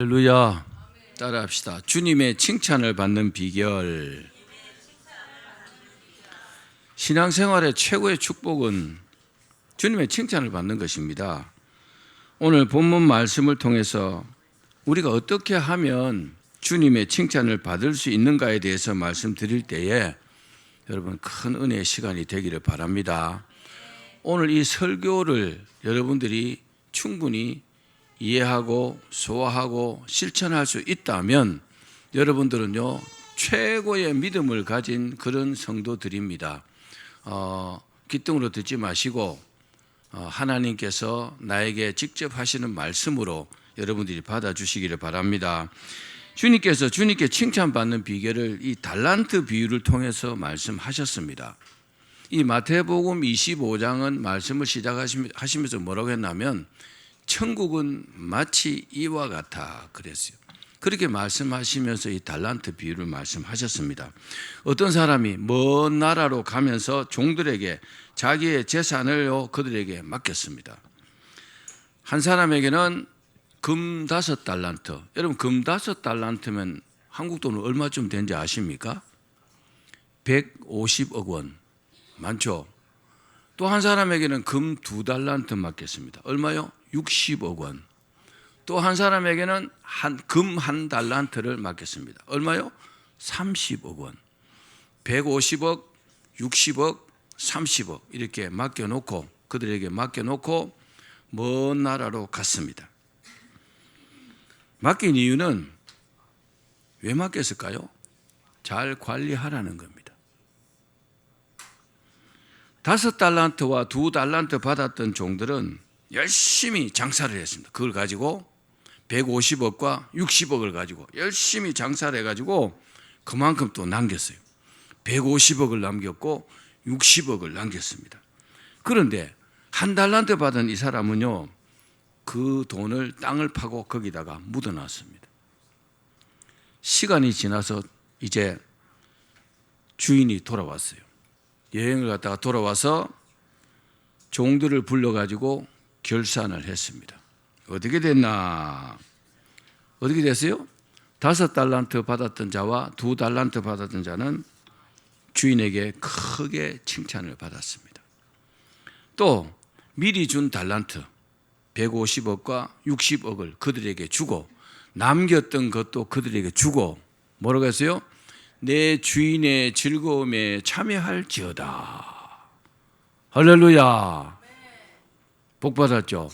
할렐루야. 따라합시다. 주님의 칭찬을 받는 비결. 신앙생활의 최고의 축복은 주님의 칭찬을 받는 것입니다. 오늘 본문 말씀을 통해서 우리가 어떻게 하면 주님의 칭찬을 받을 수 있는가에 대해서 말씀드릴 때에 여러분 큰 은혜의 시간이 되기를 바랍니다. 오늘 이 설교를 여러분들이 충분히 이해하고 소화하고 실천할 수 있다면 여러분들은요 최고의 믿음을 가진 그런 성도들입니다. 기뚱으로 듣지 마시고 하나님께서 나에게 직접 하시는 말씀으로 여러분들이 받아주시기를 바랍니다. 주님께서 주님께 칭찬받는 비결을 이 달란트 비유를 통해서 말씀하셨습니다. 이 마태복음 25장은 말씀을 시작하시면서 뭐라고 했냐면 천국은 마치 이와 같아 그랬어요. 그렇게 말씀하시면서 이 달란트 비유를 말씀하셨습니다. 어떤 사람이 먼 나라로 가면서 종들에게 자기의 재산을 그들에게 맡겼습니다. 한 사람에게는 금 5달란트. 여러분 금 5달란트면 한국 돈은 얼마쯤 되는지 아십니까? 150억 원. 많죠? 또 한 사람에게는 금 2달란트 맡겼습니다. 얼마요? 60억 원. 또 한 사람에게는 금 1달란트를 맡겼습니다. 얼마요? 30억 원. 150억, 60억, 30억 이렇게 맡겨놓고 그들에게 맡겨놓고 먼 나라로 갔습니다. 맡긴 이유는 왜 맡겼을까요? 잘 관리하라는 겁니다. 5달란트와 2달란트 받았던 종들은 열심히 장사를 했습니다. 그걸 가지고 150억과 60억을 가지고 열심히 장사를 해가지고 그만큼 또 남겼어요. 150억을 남겼고 60억을 남겼습니다. 그런데 1달란트 받은 이 사람은요 그 돈을 땅을 파고 거기다가 묻어놨습니다. 시간이 지나서 이제 주인이 돌아왔어요. 여행을 갔다가 돌아와서 종들을 불러가지고 결산을 했습니다. 어떻게 됐나? 어떻게 됐어요? 5달란트 받았던 자와 2달란트 받았던 자는 주인에게 크게 칭찬을 받았습니다. 또 미리 준 달란트 150억과 60억을 그들에게 주고 남겼던 것도 그들에게 주고 뭐라고 했어요? 내 주인의 즐거움에 참여할지어다. 할렐루야. 복 받았죠.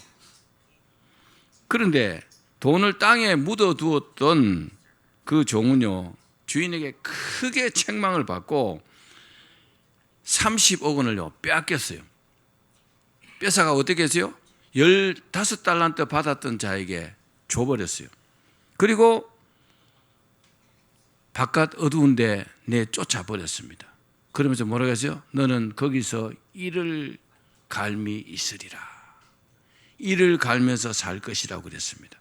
그런데 돈을 땅에 묻어두었던 그 종은요 주인에게 크게 책망을 받고 30억 원을요 빼앗겼어요. 뺏어가 어떻게 했어요? 15달란트 받았던 자에게 줘버렸어요. 그리고 바깥 어두운데 내쫓아버렸습니다. 그러면서 뭐라고 했어요? 너는 거기서 이를 갈미 있으리라. 이를 갈면서 살 것이라고 그랬습니다.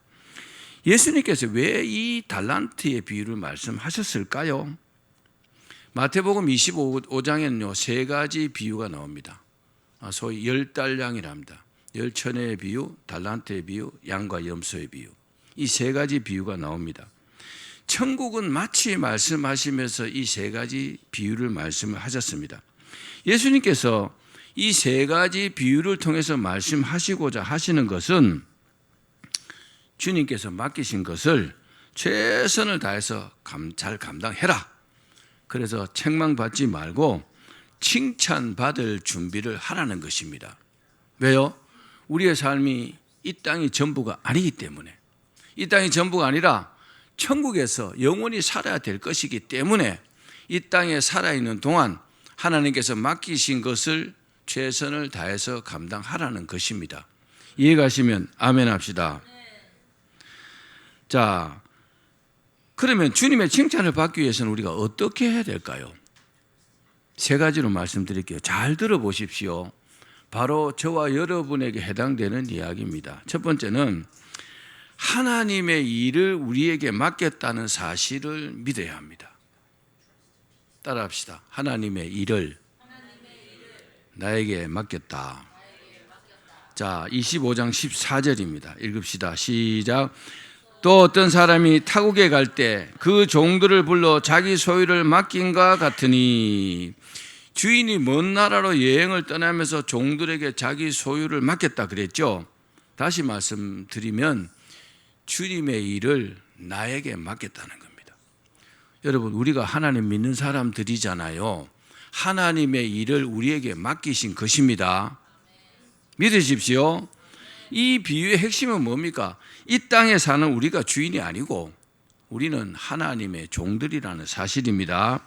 예수님께서 왜 이 달란트의 비유를 말씀하셨을까요? 마태복음 25장에는요 3가지 비유가 나옵니다. 소위 10달량이랍니다. 10천의 비유, 달란트의 비유, 양과 염소의 비유. 이 3가지 비유가 나옵니다. 천국은 마치 말씀하시면서 이 3가지 비유를 말씀을 하셨습니다. 예수님께서 이 3가지 비유를 통해서 말씀하시고자 하시는 것은 주님께서 맡기신 것을 최선을 다해서 잘 감당해라. 그래서 책망받지 말고 칭찬받을 준비를 하라는 것입니다. 왜요? 우리의 삶이 이 땅이 전부가 아니기 때문에, 이 땅이 전부가 아니라 천국에서 영원히 살아야 될 것이기 때문에 이 땅에 살아있는 동안 하나님께서 맡기신 것을 최선을 다해서 감당하라는 것입니다. 이해가시면 아멘 합시다. 자, 그러면 주님의 칭찬을 받기 위해서는 우리가 어떻게 해야 될까요? 3가지로 말씀드릴게요. 잘 들어보십시오. 바로 저와 여러분에게 해당되는 이야기입니다. 첫 번째는 하나님의 일을 우리에게 맡겼다는 사실을 믿어야 합니다. 따라합시다. 하나님의 일을 나에게 맡겼다. 자, 25장 14절입니다. 읽읍시다. 시작. 또 어떤 사람이 타국에 갈 때 그 종들을 불러 자기 소유를 맡긴과 같으니 주인이 먼 나라로 여행을 떠나면서 종들에게 자기 소유를 맡겼다 그랬죠. 다시 말씀드리면 주님의 일을 나에게 맡겼다는 겁니다. 여러분, 우리가 하나님 믿는 사람들이잖아요. 하나님의 일을 우리에게 맡기신 것입니다. 믿으십시오. 이 비유의 핵심은 뭡니까? 이 땅에 사는 우리가 주인이 아니고 우리는 하나님의 종들이라는 사실입니다.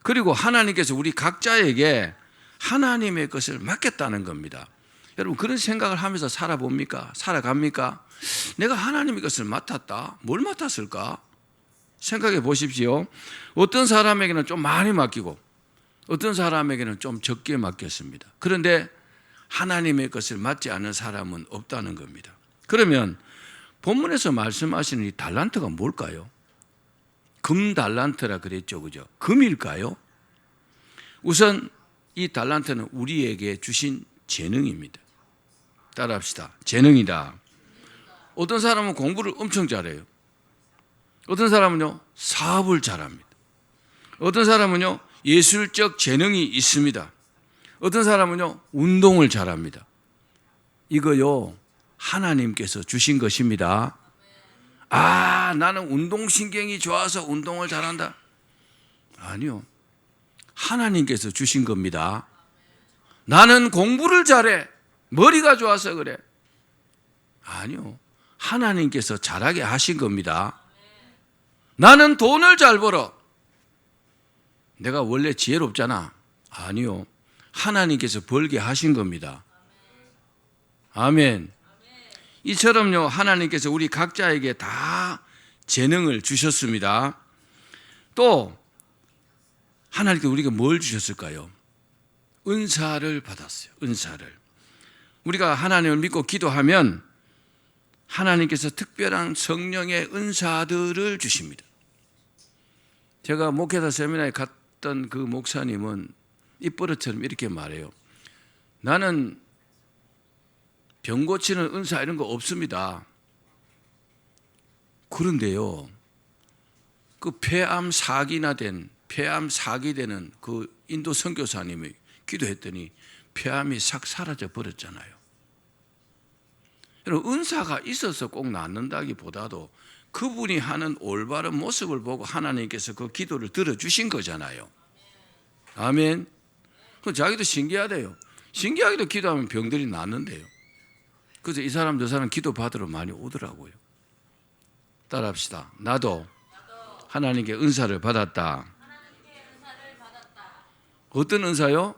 그리고 하나님께서 우리 각자에게 하나님의 것을 맡겼다는 겁니다. 여러분, 그런 생각을 하면서 살아봅니까? 살아갑니까? 내가 하나님의 것을 맡았다. 뭘 맡았을까? 생각해 보십시오. 어떤 사람에게는 좀 많이 맡기고 어떤 사람에게는 좀 적게 맡겼습니다. 그런데 하나님의 것을 맡지 않은 사람은 없다는 겁니다. 그러면 본문에서 말씀하시는 이 달란트가 뭘까요? 금 달란트라 그랬죠, 그죠? 금일까요? 우선 이 달란트는 우리에게 주신 재능입니다. 따라합시다. 재능이다. 어떤 사람은 공부를 엄청 잘해요. 어떤 사람은요, 사업을 잘합니다. 어떤 사람은요, 예술적 재능이 있습니다. 어떤 사람은요, 운동을 잘합니다. 이거요, 하나님께서 주신 것입니다. 아, 나는 운동신경이 좋아서 운동을 잘한다. 아니요. 하나님께서 주신 겁니다. 나는 공부를 잘해. 머리가 좋아서 그래. 아니요. 하나님께서 잘하게 하신 겁니다. 나는 돈을 잘 벌어. 내가 원래 지혜롭잖아. 아니요. 하나님께서 벌게 하신 겁니다. 아멘. 이처럼요, 하나님께서 우리 각자에게 다 재능을 주셨습니다. 또 하나님께서 우리가 뭘 주셨을까요? 은사를 받았어요. 은사를. 우리가 하나님을 믿고 기도하면 하나님께서 특별한 성령의 은사들을 주십니다. 제가 목회자 세미나에 갔던 그 목사님은 입버릇처럼 이렇게 말해요. 나는 병 고치는 은사 이런 거 없습니다. 그런데요, 그 폐암 사기 되는 그 인도 선교사님이 기도했더니 폐암이 싹 사라져 버렸잖아요. 여러분, 은사가 있어서 꼭 낫는다기보다도 그분이 하는 올바른 모습을 보고 하나님께서 그 기도를 들어주신 거잖아요. 아멘. 그 자기도 신기하대요. 신기하게도 기도하면 병들이 낫는데요. 그래서 이 사람 저 사람 기도 받으러 많이 오더라고요. 따라합시다. 나도 하나님께 은사를 받았다. 어떤 은사요?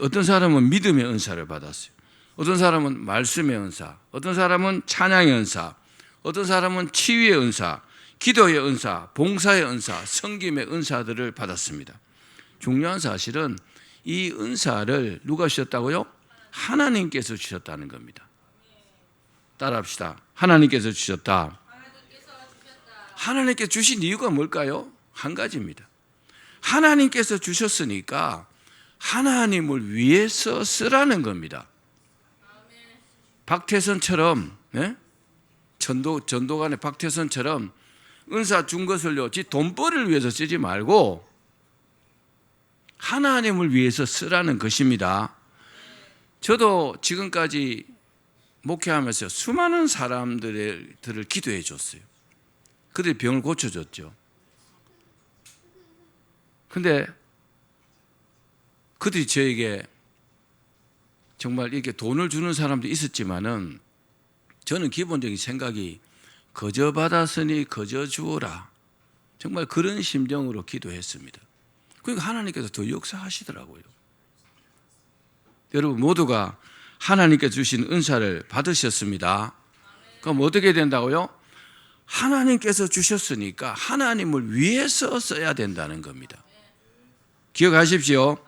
어떤 사람은 믿음의 은사를 받았어요. 어떤 사람은 말씀의 은사, 어떤 사람은 찬양의 은사, 어떤 사람은 치유의 은사, 기도의 은사, 봉사의 은사, 섬김의 은사들을 받았습니다. 중요한 사실은 이 은사를 누가 주셨다고요? 하나님께서 주셨다는 겁니다. 따라합시다. 하나님께서 주셨다. 하나님께 주신 이유가 뭘까요? 한 가지입니다. 하나님께서 주셨으니까 하나님을 위해서 쓰라는 겁니다. 박태선처럼, 네? 전도관의 박태선처럼 은사 준 것을요, 지 돈벌이를 위해서 쓰지 말고 하나님을 위해서 쓰라는 것입니다. 저도 지금까지 목회하면서 수많은 사람들을 기도해 줬어요. 그들이 병을 고쳐줬죠. 근데 그들이 저에게 정말 이렇게 돈을 주는 사람도 있었지만은 저는 기본적인 생각이 거저 받았으니 거저 주어라. 정말 그런 심정으로 기도했습니다. 그러니까 하나님께서 더 역사하시더라고요. 여러분 모두가 하나님께서 주신 은사를 받으셨습니다. 그럼 어떻게 된다고요? 하나님께서 주셨으니까 하나님을 위해서 써야 된다는 겁니다. 기억하십시오.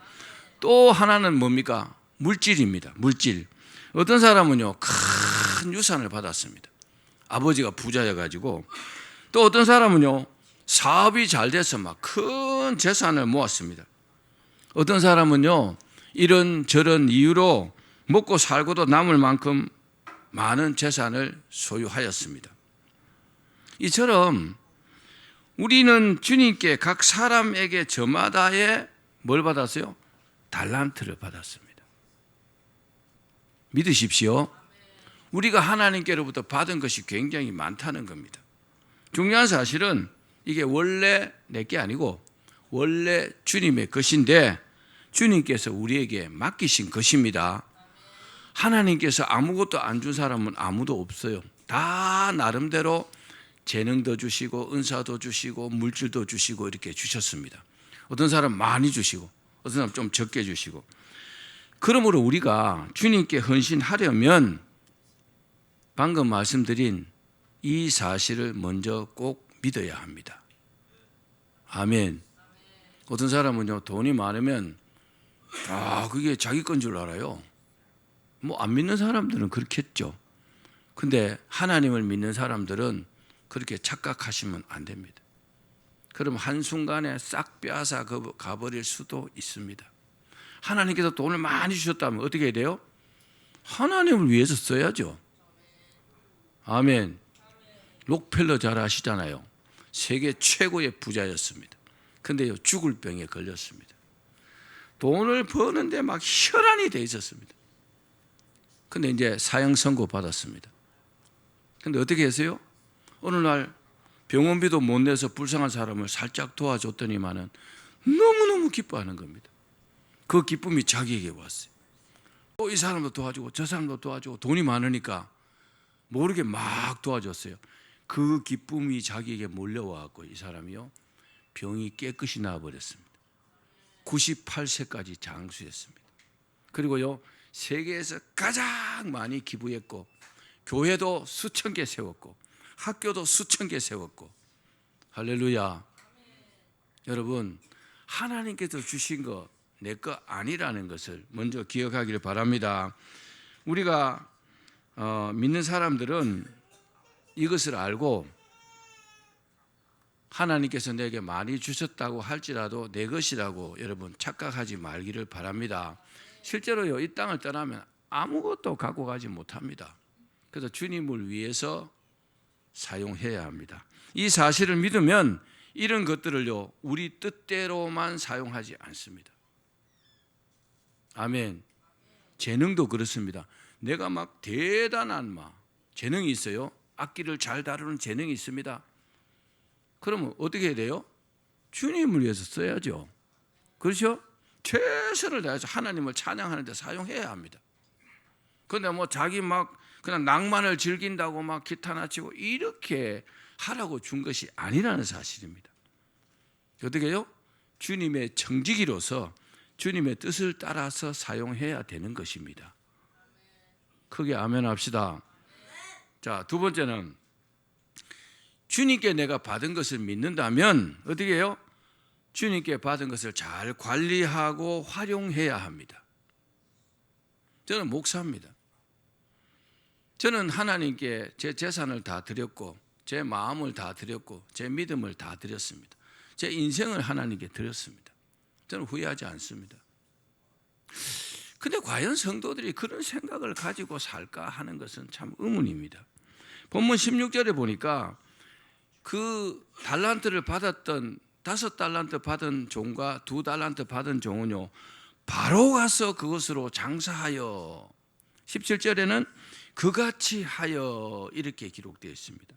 또 하나는 뭡니까? 물질입니다. 물질. 어떤 사람은요, 큰 유산을 받았습니다. 아버지가 부자여가지고. 또 어떤 사람은요, 사업이 잘 돼서 막 큰 재산을 모았습니다. 어떤 사람은요, 이런 저런 이유로 먹고 살고도 남을 만큼 많은 재산을 소유하였습니다. 이처럼 우리는 주님께 각 사람에게 저마다의 뭘 받았어요? 달란트를 받았습니다. 믿으십시오. 우리가 하나님께로부터 받은 것이 굉장히 많다는 겁니다. 중요한 사실은 이게 원래 내게 아니고 원래 주님의 것인데 주님께서 우리에게 맡기신 것입니다. 하나님께서 아무것도 안 준 사람은 아무도 없어요. 다 나름대로 재능도 주시고 은사도 주시고 물질도 주시고 이렇게 주셨습니다. 어떤 사람 많이 주시고 어떤 사람 좀 적게 주시고. 그러므로 우리가 주님께 헌신하려면 방금 말씀드린 이 사실을 먼저 꼭 믿어야 합니다. 아멘. 어떤 사람은요, 돈이 많으면 그게 자기 건 줄 알아요. 뭐 안 믿는 사람들은 그렇겠죠. 근데 하나님을 믿는 사람들은 그렇게 착각하시면 안 됩니다. 그럼 한순간에 싹 빼앗아 가버릴 수도 있습니다. 하나님께서 돈을 많이 주셨다면 어떻게 해야 돼요? 하나님을 위해서 써야죠. 아멘. 록펠러 잘 아시잖아요. 세계 최고의 부자였습니다. 근데요, 죽을 병에 걸렸습니다. 돈을 버는데 막 혈안이 돼 있었습니다. 근데 이제 사형 선고 받았습니다. 근데 어떻게 했어요? 어느 날 병원비도 못 내서 불쌍한 사람을 살짝 도와줬더니만은 너무너무 기뻐하는 겁니다. 그 기쁨이 자기에게 왔어요. 또 이 사람도 도와주고 저 사람도 도와주고 돈이 많으니까 모르게 막 도와줬어요. 그 기쁨이 자기에게 몰려와갖고 이 사람이요, 병이 깨끗이 나아버렸습니다. 98세까지 장수했습니다. 그리고요, 세계에서 가장 많이 기부했고 교회도 수천 개 세웠고 학교도 수천 개 세웠고. 할렐루야. 여러분, 하나님께서 주신 거 내 거 아니라는 것을 먼저 기억하기를 바랍니다. 우리가 믿는 사람들은 이것을 알고 하나님께서 내게 많이 주셨다고 할지라도 내 것이라고 여러분 착각하지 말기를 바랍니다. 실제로요, 이 땅을 떠나면 아무것도 갖고 가지 못합니다. 그래서 주님을 위해서 사용해야 합니다. 이 사실을 믿으면 이런 것들을요, 우리 뜻대로만 사용하지 않습니다. 아멘. 재능도 그렇습니다. 내가 막 대단한 재능이 있어요. 악기를 잘 다루는 재능이 있습니다. 그러면 어떻게 해야 돼요? 주님을 위해서 써야죠. 그렇죠? 최선을 다해서 하나님을 찬양하는 데 사용해야 합니다. 그런데 뭐 자기 막 그냥 낭만을 즐긴다고 막 기타나 치고 이렇게 하라고 준 것이 아니라는 사실입니다. 어떻게 해요? 주님의 청지기로서 주님의 뜻을 따라서 사용해야 되는 것입니다. 크게 아멘 합시다. 자, 두 번째는 주님께 내가 받은 것을 믿는다면 어떻게 해요? 주님께 받은 것을 잘 관리하고 활용해야 합니다. 저는 목사입니다. 저는 하나님께 제 재산을 다 드렸고 제 마음을 다 드렸고 제 믿음을 다 드렸습니다. 제 인생을 하나님께 드렸습니다. 저는 후회하지 않습니다. 근데 과연 성도들이 그런 생각을 가지고 살까 하는 것은 참 의문입니다. 본문 16절에 보니까 그 달란트를 받았던 5달란트 받은 종과 2달란트 받은 종은요, 바로 가서 그것으로 장사하여, 17절에는 그같이 하여 이렇게 기록되어 있습니다.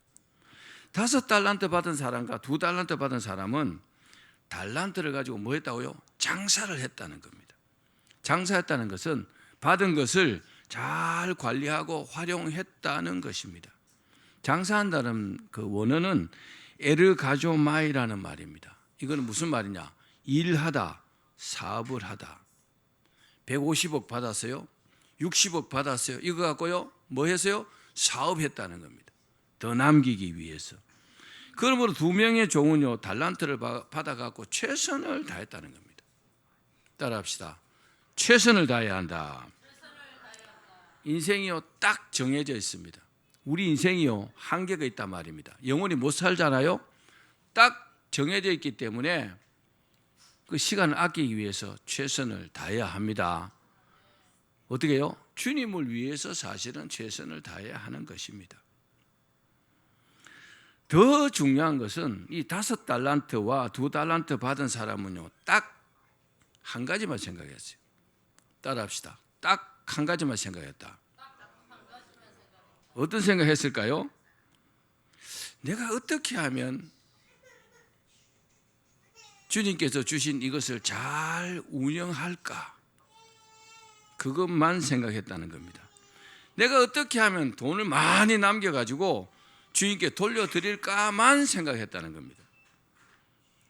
5달란트 받은 사람과 2달란트 받은 사람은 달란트를 가지고 뭐 했다고요? 장사를 했다는 겁니다. 장사했다는 것은 받은 것을 잘 관리하고 활용했다는 것입니다. 장사한다는 그 원어는 에르가조마이라는 말입니다. 이거는 무슨 말이냐? 일하다, 사업을 하다. 150억 받았어요. 60억 받았어요. 이거 갖고요, 뭐 했어요? 사업했다는 겁니다. 더 남기기 위해서. 그러므로 2명의 종은요, 달란트를 받아갖고 최선을 다했다는 겁니다. 따라합시다. 최선을 다해야 한다. 인생이요, 딱 정해져 있습니다. 우리 인생이요, 한계가 있단 말입니다. 영원히 못 살잖아요. 딱 정해져 있기 때문에 그 시간을 아끼기 위해서 최선을 다해야 합니다. 어떻게 해요? 주님을 위해서 사실은 최선을 다해야 하는 것입니다. 더 중요한 것은 이 5달란트와 2달란트 받은 사람은요, 딱 한 가지만 생각했어요. 따라합시다. 딱 한 가지만 생각했다. 어떤 생각했을까요? 내가 어떻게 하면 주님께서 주신 이것을 잘 운영할까? 그것만 생각했다는 겁니다. 내가 어떻게 하면 돈을 많이 남겨가지고 주님께 돌려드릴까만 생각했다는 겁니다.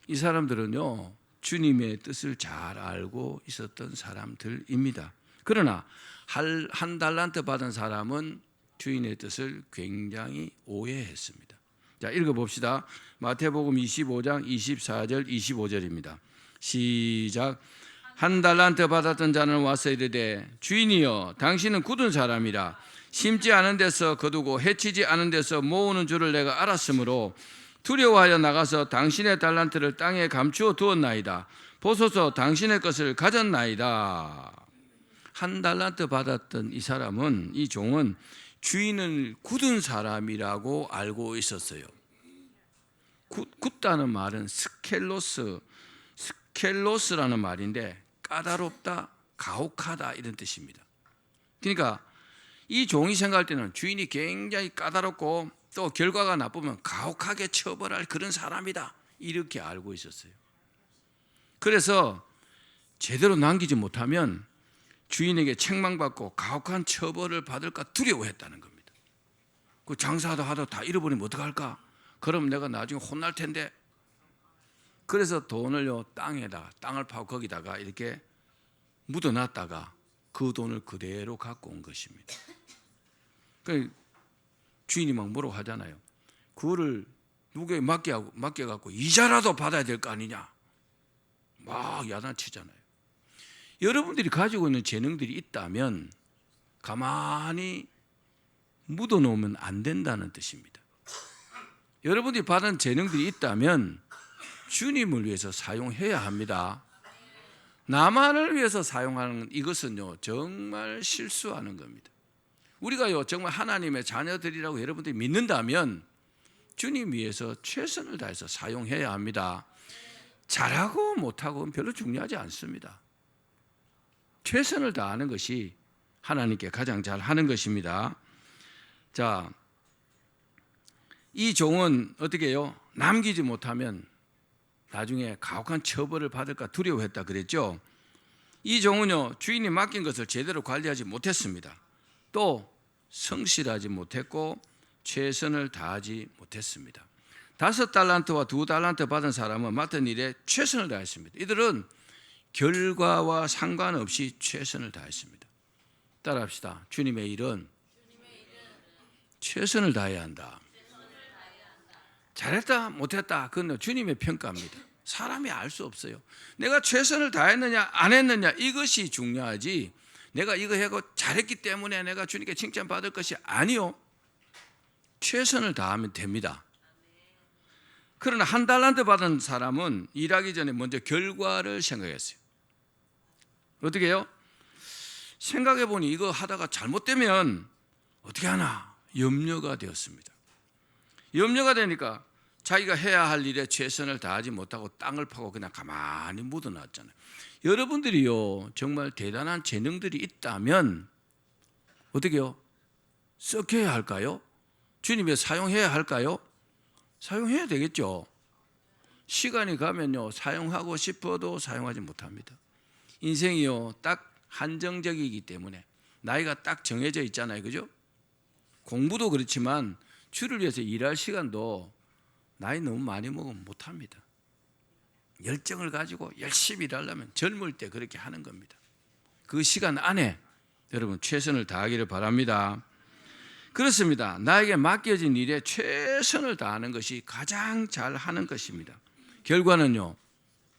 이 사람들은요, 주님의 뜻을 잘 알고 있었던 사람들입니다. 그러나 한 달란트 받은 사람은 주인의 뜻을 굉장히 오해했습니다. 자, 읽어봅시다. 마태복음 25장 24절 25절입니다. 시작. 한 달란트 받았던 자는 와서 이르되 주인이여 당신은 굳은 사람이라 심지 않은 데서 거두고 해치지 않은 데서 모으는 줄을 내가 알았으므로 두려워하여 나가서 당신의 달란트를 땅에 감추어 두었나이다. 보소서 당신의 것을 가졌나이다. 한 달란트 받았던 이 사람은, 이 종은 주인을 굳은 사람이라고 알고 있었어요. 굳다는 말은 스켈로스라는 말인데 까다롭다, 가혹하다 이런 뜻입니다. 그러니까 이 종이 생각할 때는 주인이 굉장히 까다롭고 또 결과가 나쁘면 가혹하게 처벌할 그런 사람이다 이렇게 알고 있었어요. 그래서 제대로 남기지 못하면 주인에게 책망받고 가혹한 처벌을 받을까 두려워했다는 겁니다. 그 장사하다 하다 다 잃어버리면 어떡할까? 그럼 내가 나중에 혼날 텐데. 그래서 돈을요 땅을 파고 거기다가 이렇게 묻어놨다가 그 돈을 그대로 갖고 온 것입니다. 그러니까 주인이 막 뭐라고 하잖아요. 그거를 누구에게 맡겨갖고 이자라도 받아야 될 거 아니냐. 막 야단치잖아요. 여러분들이 가지고 있는 재능들이 있다면 가만히 묻어놓으면 안 된다는 뜻입니다. 여러분들이 받은 재능들이 있다면 주님을 위해서 사용해야 합니다. 나만을 위해서 사용하는 이것은요 정말 실수하는 겁니다. 우리가요 정말 하나님의 자녀들이라고 여러분들이 믿는다면 주님 위해서 최선을 다해서 사용해야 합니다. 잘하고 못하고는 별로 중요하지 않습니다. 최선을 다하는 것이 하나님께 가장 잘하는 것입니다. 자, 이 종은 어떻게 해요? 남기지 못하면 나중에 가혹한 처벌을 받을까 두려워했다 그랬죠. 이 종은요 주인이 맡긴 것을 제대로 관리하지 못했습니다. 또 성실하지 못했고 최선을 다하지 못했습니다. 5달란트와 2달란트 받은 사람은 맡은 일에 최선을 다했습니다. 이들은 결과와 상관없이 최선을 다했습니다. 따라합시다. 주님의 일은 최선을 다해야 한다. 잘했다 못했다 그건 주님의 평가입니다. 사람이 알 수 없어요. 내가 최선을 다했느냐 안 했느냐 이것이 중요하지 내가 이거 하고 잘했기 때문에 내가 주님께 칭찬받을 것이 아니요. 최선을 다하면 됩니다. 그러나 한 달란트 받은 사람은 일하기 전에 먼저 결과를 생각했어요. 어떻게 해요? 생각해 보니 이거 하다가 잘못되면 어떻게 하나 염려가 되었습니다. 염려가 되니까 자기가 해야 할 일에 최선을 다하지 못하고 땅을 파고 그냥 가만히 묻어놨잖아요. 여러분들이요 정말 대단한 재능들이 있다면 어떻게 해요? 썩혀야 할까요? 주님에 사용해야 할까요? 사용해야 되겠죠. 시간이 가면요 사용하고 싶어도 사용하지 못합니다. 인생이요 딱 한정적이기 때문에 나이가 딱 정해져 있잖아요. 그죠? 공부도 그렇지만 주를 위해서 일할 시간도 나이 너무 많이 먹으면 못합니다. 열정을 가지고 열심히 일하려면 젊을 때 그렇게 하는 겁니다. 그 시간 안에 여러분 최선을 다하기를 바랍니다. 그렇습니다. 나에게 맡겨진 일에 최선을 다하는 것이 가장 잘하는 것입니다. 결과는요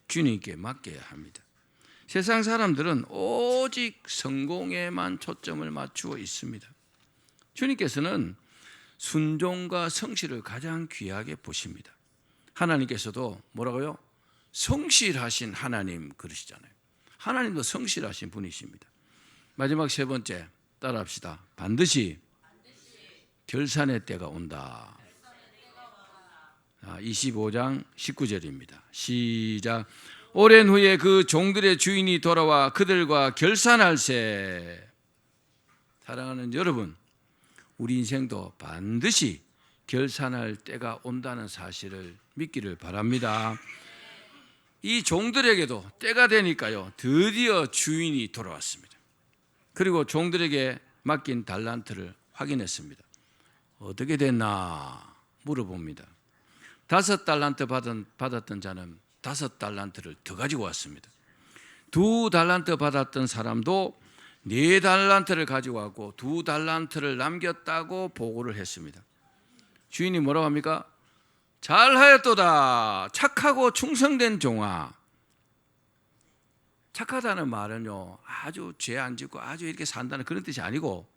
주님께 맡겨야 합니다. 세상 사람들은 오직 성공에만 초점을 맞추고 있습니다. 주님께서는 순종과 성실을 가장 귀하게 보십니다. 하나님께서도 뭐라고요? 성실하신 하나님 그러시잖아요. 하나님도 성실하신 분이십니다. 마지막 세 번째 따라합시다. 반드시 결산의 때가 온다. 25장 19절입니다. 시작. 오랜 후에 그 종들의 주인이 돌아와 그들과 결산할세. 사랑하는 여러분, 우리 인생도 반드시 결산할 때가 온다는 사실을 믿기를 바랍니다. 이 종들에게도 때가 되니까요, 드디어 주인이 돌아왔습니다. 그리고 종들에게 맡긴 달란트를 확인했습니다. 어떻게 됐나 물어봅니다. 5달란트 받았던 자는 5달란트를 더 가지고 왔습니다. 2달란트 받았던 사람도 4달란트를 가지고 왔고 2달란트를 남겼다고 보고를 했습니다. 주인이 뭐라고 합니까? 잘하였도다 착하고 충성된 종아. 착하다는 말은요, 아주 죄 안 짓고 아주 이렇게 산다는 그런 뜻이 아니고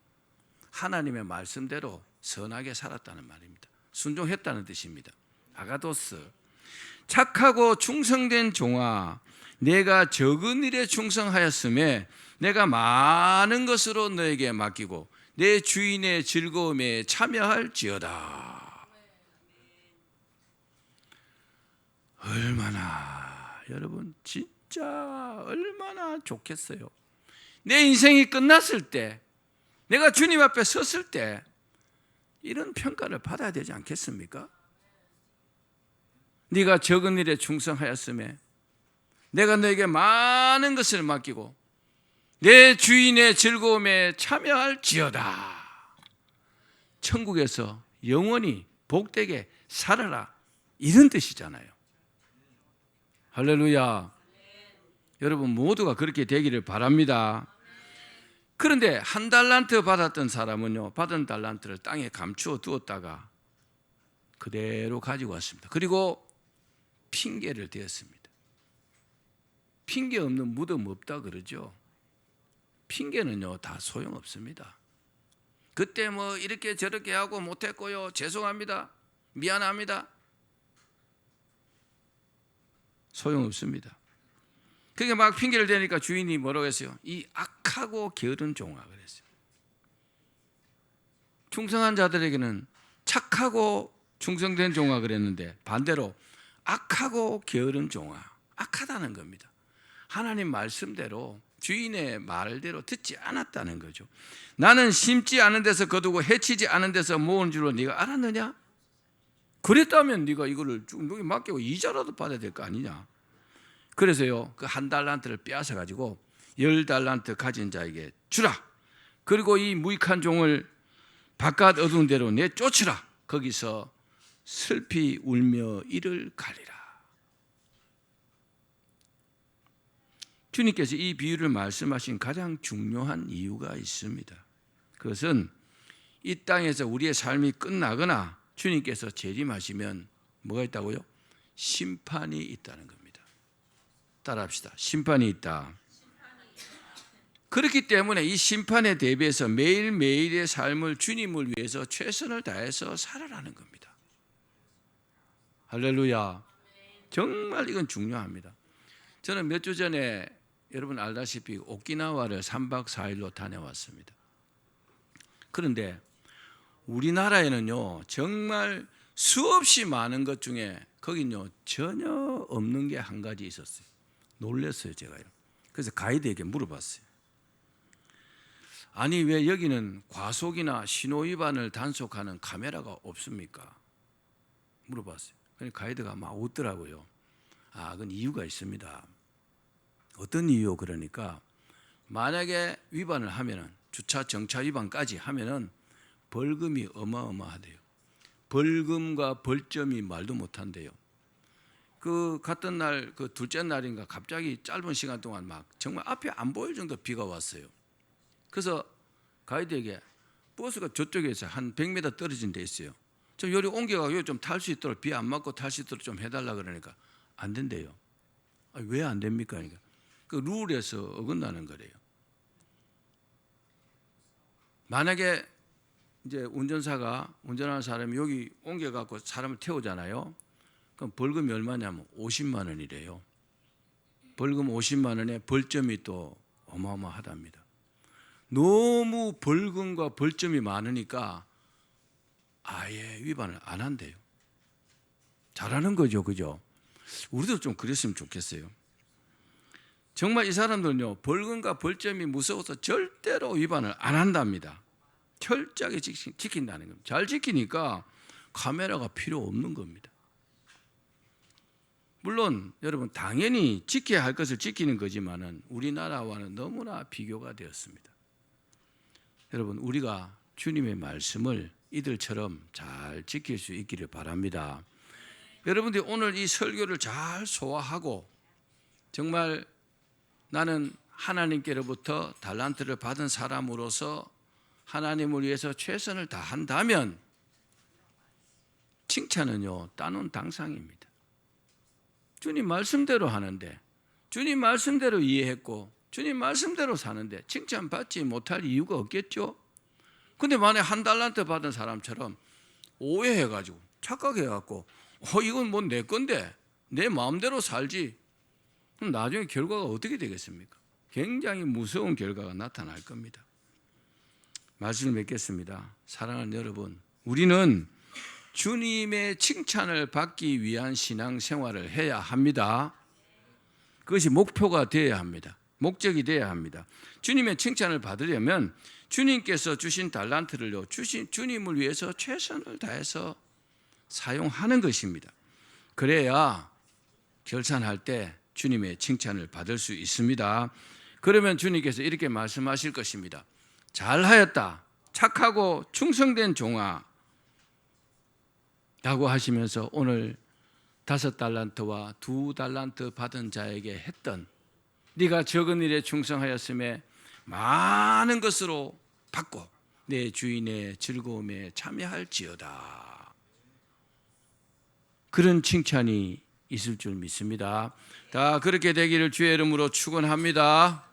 하나님의 말씀대로 선하게 살았다는 말입니다. 순종했다는 뜻입니다. 아가도스. 착하고 충성된 종아, 내가 적은 일에 충성하였음에 내가 많은 것으로 너에게 맡기고 내 주인의 즐거움에 참여할지어다. 얼마나, 여러분 진짜 얼마나 좋겠어요. 내 인생이 끝났을 때, 내가 주님 앞에 섰을 때 이런 평가를 받아야 되지 않겠습니까? 네가 적은 일에 충성하였음에 내가 너에게 많은 것을 맡기고 내 주인의 즐거움에 참여할지어다. 천국에서 영원히 복되게 살아라, 이런 뜻이잖아요. 할렐루야. 여러분 모두가 그렇게 되기를 바랍니다. 그런데 1달란트 받았던 사람은요, 받은 달란트를 땅에 감추어 두었다가 그대로 가지고 왔습니다. 그리고 핑계를 대었습니다. 핑계 없는 무덤 없다 그러죠. 핑계는요 다 소용없습니다. 그때 뭐 이렇게 저렇게 하고 못했고요, 죄송합니다, 미안합니다, 소용없습니다. 그게 막 핑계를 대니까 주인이 뭐라고 했어요? 이 악하고 게으른 종아 그랬어요. 충성한 자들에게는 착하고 충성된 종아 그랬는데 반대로 악하고 게으른 종아, 악하다는 겁니다. 하나님 말씀대로 주인의 말대로 듣지 않았다는 거죠. 나는 심지 않은 데서 거두고 해치지 않은 데서 모은 줄로 네가 알았느냐? 그랬다면 네가 이거를 쭉 누구 맡기고 이자라도 받아야 될 거 아니냐? 그래서요, 그 1달란트를 빼앗아 가지고 10달란트 가진 자에게 주라. 그리고 이 무익한 종을 바깥 어두운 데로 내쫓으라. 거기서 슬피 울며 이를 가리라. 주님께서 이 비유를 말씀하신 가장 중요한 이유가 있습니다. 그것은 이 땅에서 우리의 삶이 끝나거나 주님께서 재림하시면 뭐가 있다고요? 심판이 있다는 겁니다. 따라합시다. 심판이 있다. 그렇기 때문에 이 심판에 대비해서 매일매일의 삶을 주님을 위해서 최선을 다해서 살아라는 겁니다. 할렐루야. 정말 이건 중요합니다. 저는 몇 주 전에 여러분 알다시피 오키나와를 3박 4일로 다녀왔습니다. 그런데 우리나라에는요 정말 수없이 많은 것 중에 거긴요 전혀 없는 게 한 가지 있었어요. 놀랐어요 제가요. 그래서 가이드에게 물어봤어요. 아니 왜 여기는 과속이나 신호위반을 단속하는 카메라가 없습니까? 물어봤어요. 그러니까 가이드가 막 웃더라고요. 아, 그건 이유가 있습니다. 어떤 이유? 그러니까 만약에 위반을 하면은 주차 정차 위반까지 하면은 벌금이 어마어마하대요. 벌금과 벌점이 말도 못한대요. 그 갔던 날 그 둘째 날인가 갑자기 짧은 시간 동안 막 정말 앞이 안 보일 정도 비가 왔어요. 그래서 가이드에게 버스가 저쪽에서 한 100m 떨어진 데 있어요. 좀 요리 옮겨가고 좀 탈 수 있도록 비 안 맞고 탈 수 있도록 좀 해달라 그러니까 안 된대요. 왜 안 됩니까? 그러니까 그 룰에서 어긋나는 거래요. 만약에 이제 운전하는 사람이 여기 옮겨갖고 사람을 태우잖아요. 그럼 벌금이 얼마냐면 50만 원이래요. 벌금 50만 원에 벌점이 또 어마어마하답니다. 너무 벌금과 벌점이 많으니까 아예 위반을 안 한대요. 잘하는 거죠, 그죠? 우리도 좀 그랬으면 좋겠어요. 정말 이 사람들은요, 벌금과 벌점이 무서워서 절대로 위반을 안 한답니다. 철저하게 지킨다는 겁니다. 잘 지키니까 카메라가 필요 없는 겁니다. 물론 여러분 당연히 지켜야 할 것을 지키는 거지만은 우리나라와는 너무나 비교가 되었습니다. 여러분 우리가 주님의 말씀을 이들처럼 잘 지킬 수 있기를 바랍니다. 여러분들이 오늘 이 설교를 잘 소화하고 정말 나는 하나님께로부터 달란트를 받은 사람으로서 하나님을 위해서 최선을 다한다면 칭찬은요 따놓은 당상입니다. 주님 말씀대로 하는데, 주님 말씀대로 이해했고 주님 말씀대로 사는데 칭찬받지 못할 이유가 없겠죠. 근데 만약에 한 달란트 받은 사람처럼 오해해가지고 착각해갖고 이건 뭐 내 건데 내 마음대로 살지, 그럼 나중에 결과가 어떻게 되겠습니까? 굉장히 무서운 결과가 나타날 겁니다. 말씀을 맺겠습니다. 사랑하는 여러분, 우리는 주님의 칭찬을 받기 위한 신앙생활을 해야 합니다. 그것이 목표가 되어야 합니다. 목적이 되어야 합니다. 주님의 칭찬을 받으려면 주님께서 주신 달란트를요, 주님을 위해서 최선을 다해서 사용하는 것입니다. 그래야 결산할 때 주님의 칭찬을 받을 수 있습니다. 그러면 주님께서 이렇게 말씀하실 것입니다. 잘하였다, 착하고 충성된 종아 라고 하시면서 오늘 5달란트와 2달란트 받은 자에게 했던 네가 적은 일에 충성하였음에 많은 것으로 받고 내 주인의 즐거움에 참여할지어다. 그런 칭찬이 있을 줄 믿습니다. 다 그렇게 되기를 주의 이름으로 축원합니다.